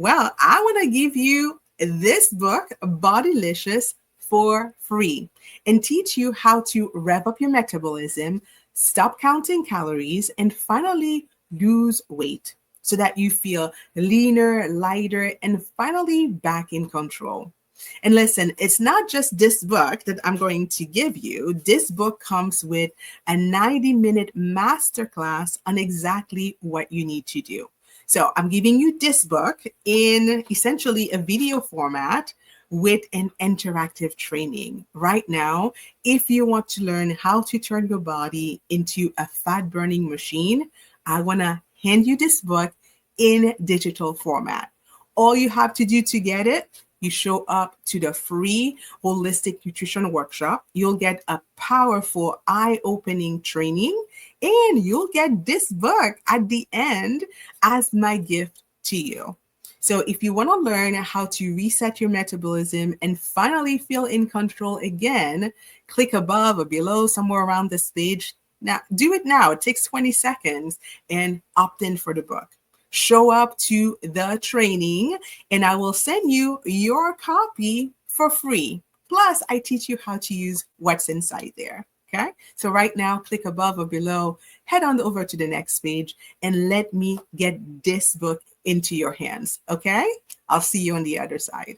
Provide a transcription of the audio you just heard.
Well, I want to give you this book, Bodylicious, for free and teach you how to rev up your metabolism, stop counting calories, and finally lose weight so that you feel leaner, lighter, and finally back in control. And listen, it's not just this book that I'm going to give you. This book comes with a 90-minute masterclass on exactly what you need to do. So I'm giving you this book in essentially a video format with an interactive training. Right now, if you want to learn how to turn your body into a fat burning machine, I want to hand you this book in digital format. All you have to do to get it, you show up to the free holistic nutrition workshop. You'll get a powerful eye-opening training, and you'll get this book at the end as my gift to you. So if you want to learn how to reset your metabolism and finally feel in control again, click above or below somewhere around this page. Now, do it now. It takes 20 seconds and opt in for the book. Show up to the training and I will send you your copy for free. Plus, I teach you how to use what's inside there. Okay, so right now, click above or below, head on over to the next page, and let me get this book into your hands. Okay, I'll see you on the other side.